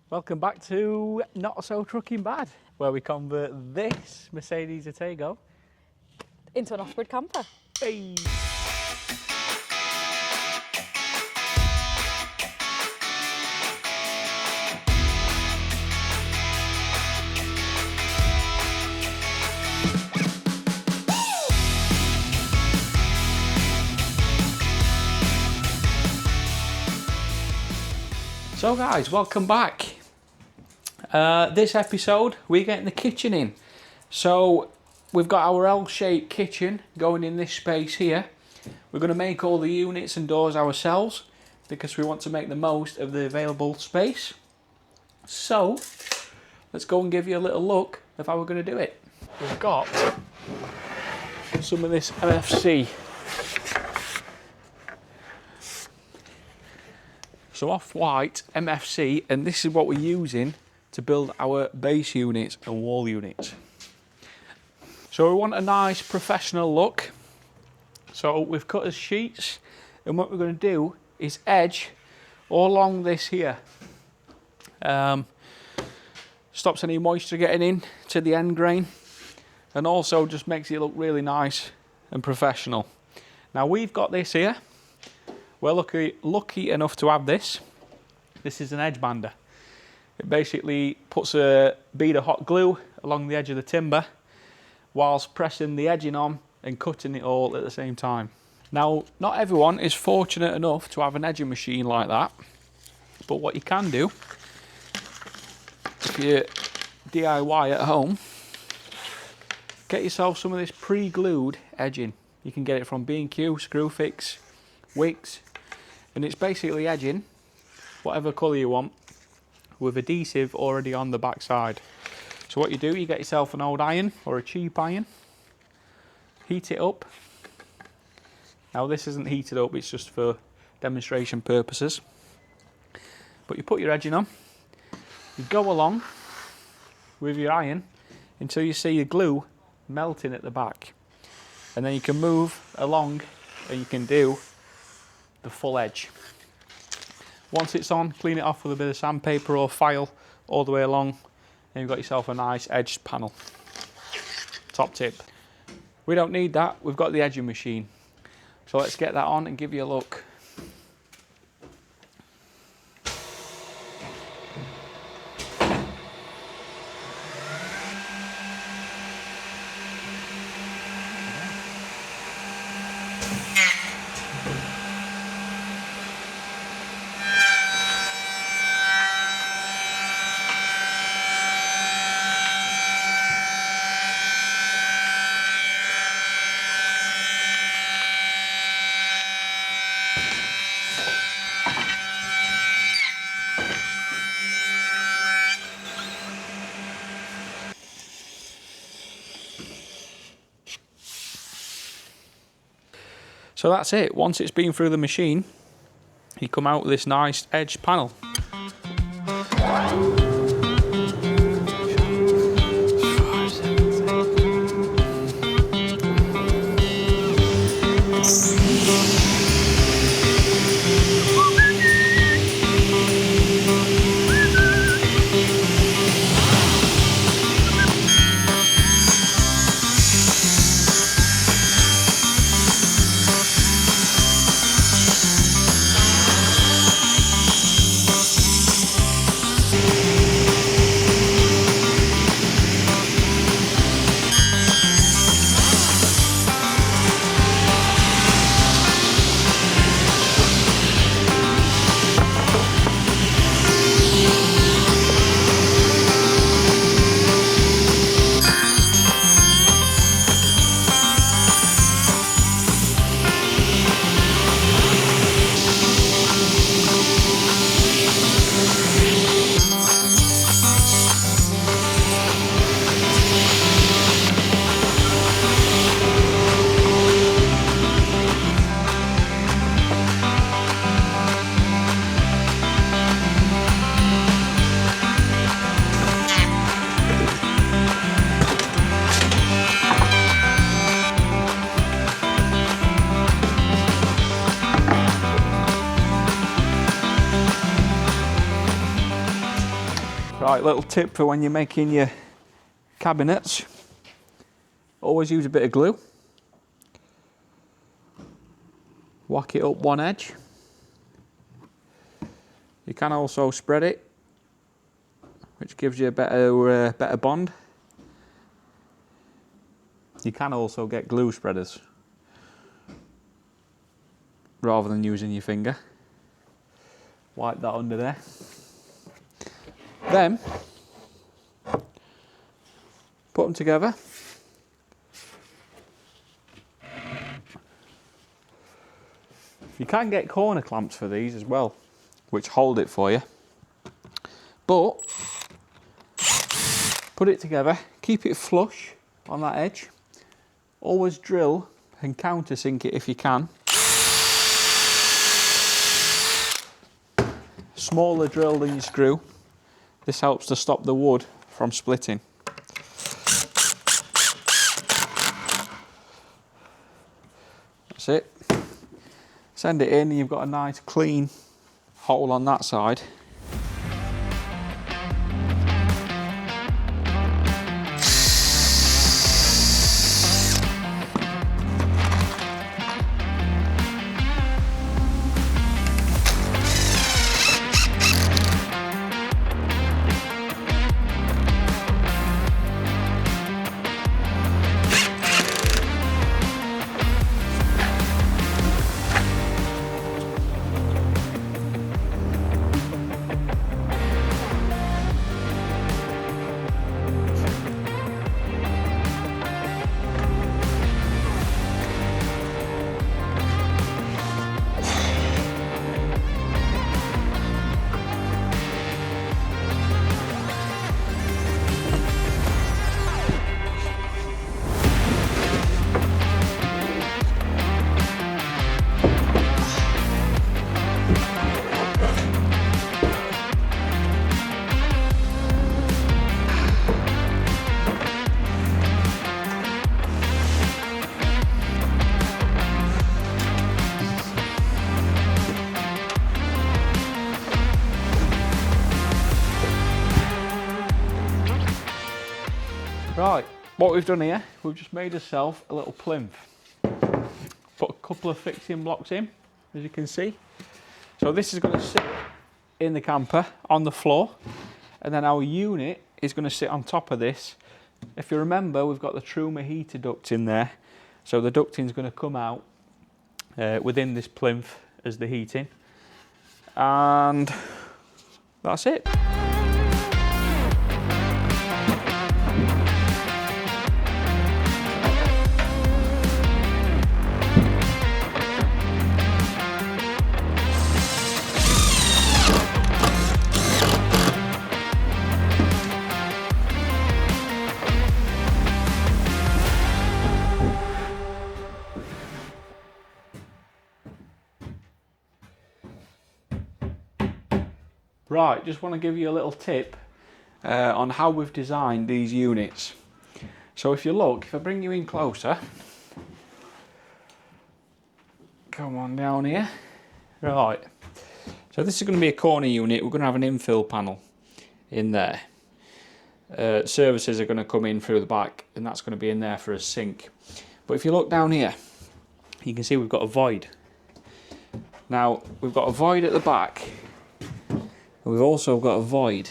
Welcome back to Not So Truckin Bad, where we convert this Mercedes Atego into an off-grid camper. Hey. So guys, welcome back. This episode we're getting the kitchen in. So we've got our L-shaped kitchen going in this space here. We're going to make all the units and doors ourselves because we want to make the most of the available space. So let's go and give you a little look of how we're going to do it. We've got some of this MFC. So off-white MFC, and this is what we're using to build our base units and wall units. So we want a nice professional look. So we've cut as sheets, and what we're going to do is edge all along this here. Stops any moisture getting in to the end grain, and also just makes it look really nice and professional. Now we've got this here. We're lucky enough to have this. This is an edge bander. It basically puts a bead of hot glue along the edge of the timber whilst pressing the edging on and cutting it all at the same time. Now, not everyone is fortunate enough to have an edging machine like that, but what you can do, if you DIY at home, get yourself some of this pre-glued edging. You can get it from B&Q, Screwfix, Wicks, and it's basically edging whatever colour you want with adhesive already on the back side. So what you do, you get yourself an old iron or a cheap iron, heat it up. Now this isn't heated up, it's just for demonstration purposes. But you put your edging on, you go along with your iron until you see your glue melting at the back, and then you can move along and you can do the full edge. Once it's on, clean it off with a bit of sandpaper or file all the way along, and you've got yourself a nice edged panel. Top tip. We don't need that, we've got the edging machine. So let's get that on and give you a look. So that's it. Once it's been through the machine, you come out with this nice edged panel. Right, little tip for when you're making your cabinets. Always use a bit of glue. Whack it up one edge. You can also spread it, which gives you a better bond. You can also get glue spreaders rather than using your finger. Wipe that under there. Then put them together. You can get corner clamps for these as well, which hold it for you. But put it together, keep it flush on that edge. Always drill and countersink it if you can. Smaller drill than your screw. This helps to stop the wood from splitting. That's it. Send it in and you've got a nice clean hole on that side. Right, what we've done here, we've just made ourselves a little plinth. Put a couple of fixing blocks in, as you can see. So this is going to sit in the camper on the floor, and then our unit is going to sit on top of this. If you remember, we've got the Truma heater duct in there, so the ducting is going to come out within this plinth as the heating, and that's it. Right, just want to give you a little tip on how we've designed these units. So if you look, if I bring you in closer, come on down here. Right, so this is going to be a corner unit. We're going to have an infill panel in there. Services are going to come in through the back, and that's going to be in there for a sink. But if you look down here, you can see we've got a void. Now, we've got a void at the back. We've also got a void,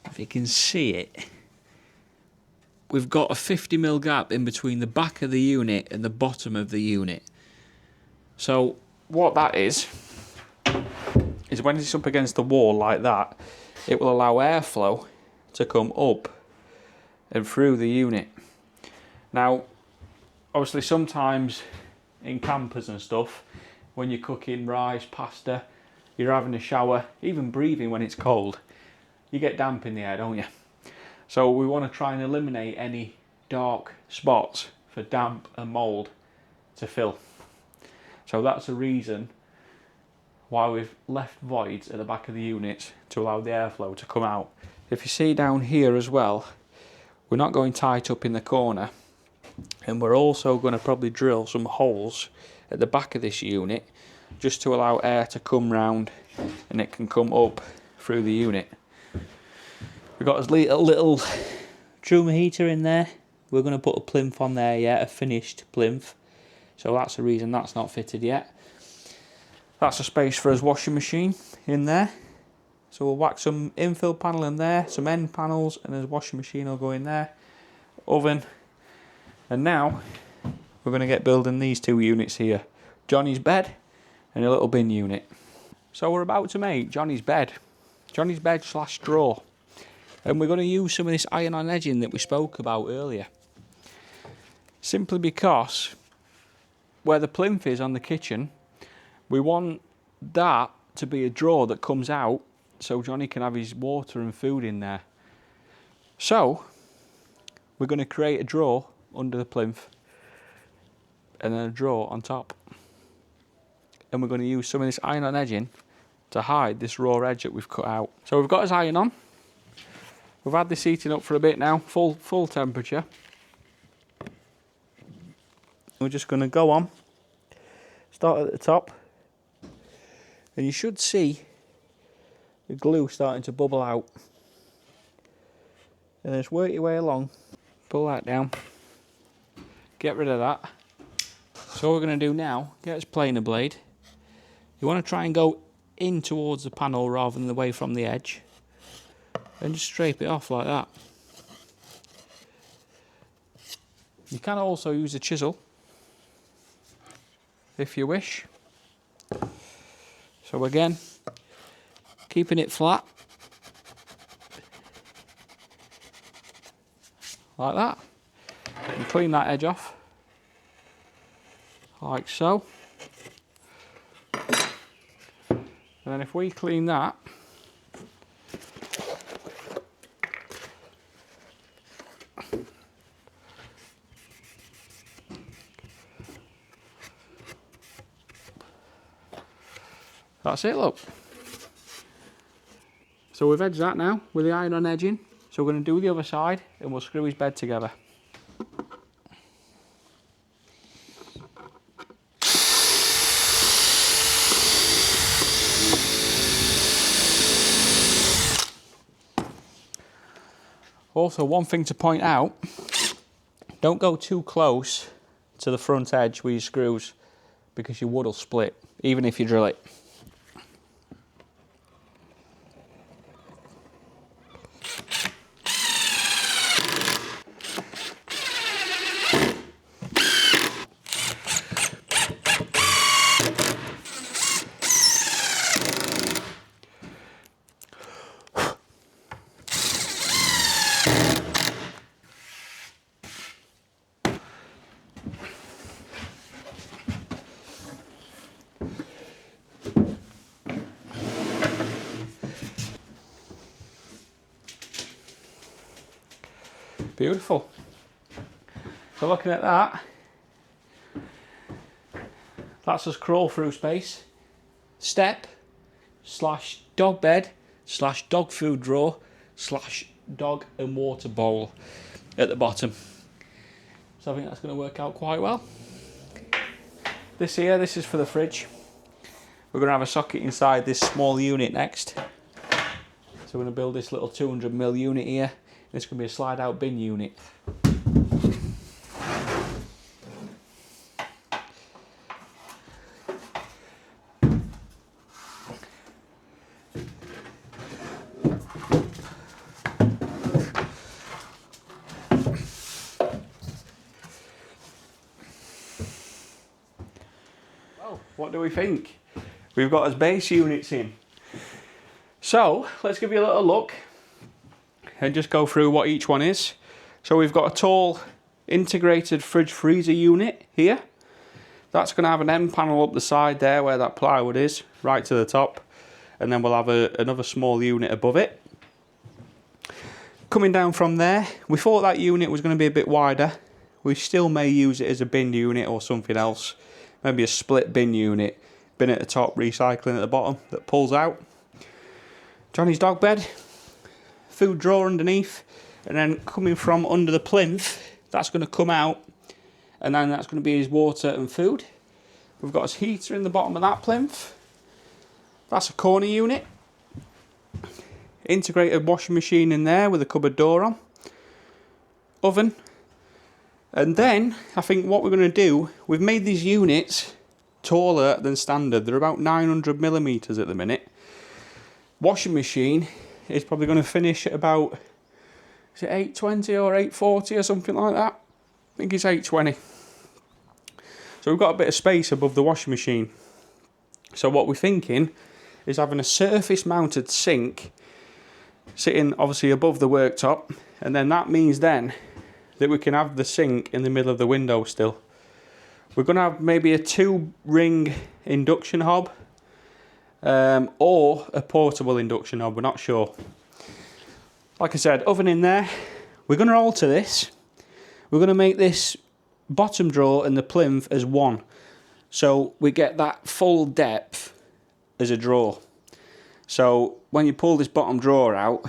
if you can see it, we've got a 50mm gap in between the back of the unit and the bottom of the unit. So what that is when it's up against the wall like that, it will allow airflow to come up and through the unit. Now, obviously sometimes in campers and stuff, when you're cooking rice, pasta, you're having a shower, even breathing when it's cold, you get damp in the air, don't you? So we want to try and eliminate any dark spots for damp and mould to fill. So that's the reason why we've left voids at the back of the units to allow the airflow to come out. If you see down here as well, we're not going tight up in the corner, and we're also going to probably drill some holes at the back of this unit just to allow air to come round and it can come up through the unit. We've got a little Truma heater in there. We're going to put a plinth on there yet, a finished plinth. So that's the reason that's not fitted yet. That's a space for his washing machine in there. So we'll whack some infill panel in there, some end panels, and his washing machine will go in there. Oven. And now we're going to get building these two units here. Johnny's bed and a little bin unit. So we're about to make Johnny's bed. Johnny's bed / drawer. And we're going to use some of this iron-on edging that we spoke about earlier. Simply because where the plinth is on the kitchen, we want that to be a drawer that comes out so Johnny can have his water and food in there. So we're going to create a drawer under the plinth and then a drawer on top. And we're going to use some of this iron-on edging to hide this raw edge that we've cut out. So we've got his iron on. We've had this heating up for a bit now, full temperature. We're just going to go on, start at the top, and you should see the glue starting to bubble out. And just work your way along, pull that down, get rid of that. So what we're going to do now, get us planer blade. You want to try and go in towards the panel rather than away from the edge. And just scrape it off like that. You can also use a chisel if you wish. So again, keeping it flat like that, and clean that edge off like so. And then if we clean that, that's it, look. So we've edged that now with the iron-on edging. So we're going to do the other side and we'll screw his bed together. Also, one thing to point out, don't go too close to the front edge with your screws because your wood will split, even if you drill it. Beautiful. So looking at that, that's us crawl through space. Step / dog bed / dog food drawer / dog and water bowl at the bottom. So I think that's going to work out quite well. This here, this is for the fridge. We're going to have a socket inside this small unit next. So we're going to build this little 200mm unit here. This can be a slide out bin unit. Well, what do we think? We've got his base units in. So let's give you a little look and just go through what each one is. So we've got a tall integrated fridge freezer unit here. That's going to have an end panel up the side there where that plywood is, right to the top. And then we'll have another small unit above it. Coming down from there, we thought that unit was going to be a bit wider. We still may use it as a bin unit or something else. Maybe a split bin unit. Bin at the top, recycling at the bottom that pulls out. Johnny's dog bed. Food drawer underneath, and then coming from under the plinth, that's going to come out, and then that's going to be his water and food. We've got his heater in the bottom of that plinth. That's a corner unit. integrated washing machine in there with a cupboard door on, oven. And then I think what we're going to do, we've made these units taller than standard. They're about 900 millimeters at the minute. Washing machine is probably going to finish at about, is it 820 or 840 or something like that? I think it's 820. So we've got a bit of space above the washing machine. So what we're thinking is having a surface mounted sink sitting obviously above the worktop, and then that means then that we can have the sink in the middle of the window still. We're going to have maybe a 2-ring induction hob or a portable induction hob, we're not sure. Like I said, oven in there. We're going to alter this. We're going to make this bottom drawer and the plinth as one. So we get that full depth as a drawer. So when you pull this bottom drawer out,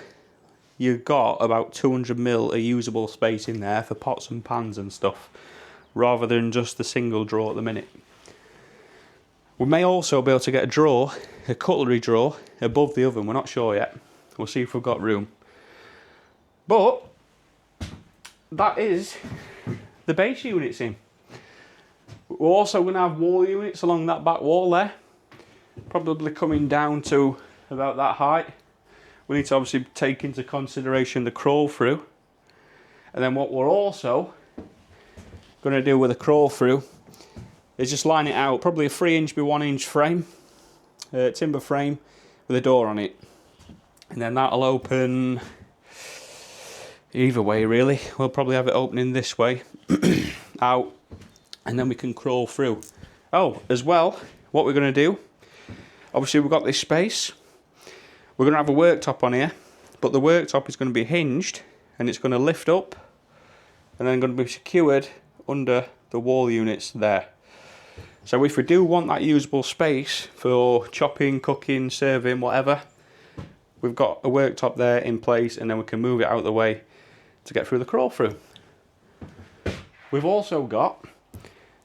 you've got about 200 mil of usable space in there for pots and pans and stuff, rather than just the single drawer at the minute. We may also be able to get a drawer, a cutlery drawer, above the oven. We're not sure yet. We'll see if we've got room. But that is the base units in. We're also going to have wall units along that back wall there, probably coming down to about that height. We need to obviously take into consideration the crawl through. And then what we're also going to do with the crawl through is just line it out, probably a 3" by 1" frame, timber frame with a door on it. And then that'll open either way really. We'll probably have it opening this way, out, and then we can crawl through. Oh, as well, what we're going to do, obviously we've got this space. We're going to have a worktop on here, but the worktop is going to be hinged and it's going to lift up and then going to be secured under the wall units there. So if we do want that usable space for chopping, cooking, serving, whatever, we've got a worktop there in place, and then we can move it out of the way to get through the crawl through. We've also got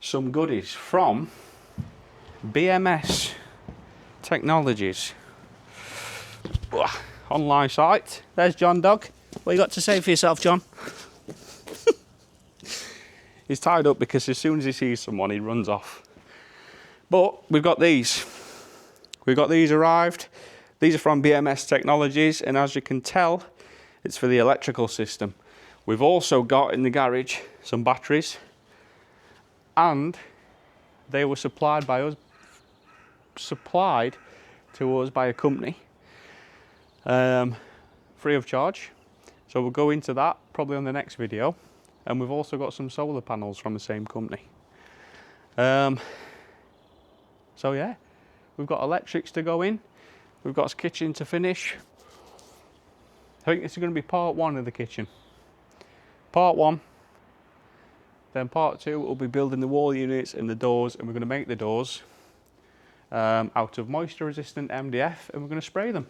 some goodies from BMS Technologies. Online site. There's John Dog. What you got to say for yourself, John? He's tied up because as soon as he sees someone, he runs off. But we've got these. We've got these arrived. These are from BMS Technologies, and as you can tell, it's for the electrical system. We've also got in the garage some batteries, and they were supplied to us by a company, free of charge. So we'll go into that probably on the next video. And we've also got some solar panels from the same company. So yeah, we've got electrics to go in. We've got a kitchen to finish. I think this is going to be part 1 of the kitchen. Part 1. Then part 2 will be building the wall units and the doors, and we're going to make the doors out of moisture resistant MDF, and we're going to spray them.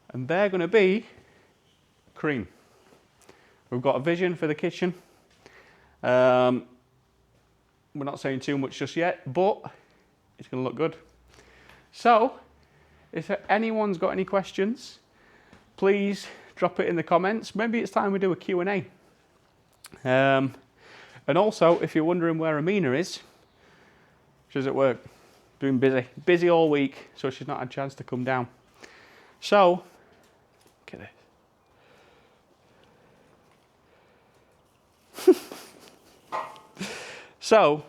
And they're going to be cream. We've got a vision for the kitchen. We're not saying too much just yet, but it's going to look good. So, if anyone's got any questions, please drop it in the comments. Maybe it's time we do a Q&A. And also, if you're wondering where Amina is, she's at work, doing busy all week, so she's not had a chance to come down. So, look at this. So,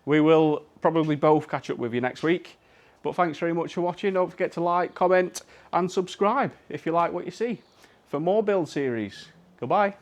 we will probably both catch up with you next week. But thanks very much for watching. Don't forget to like, comment and subscribe if you like what you see for more build series. Goodbye.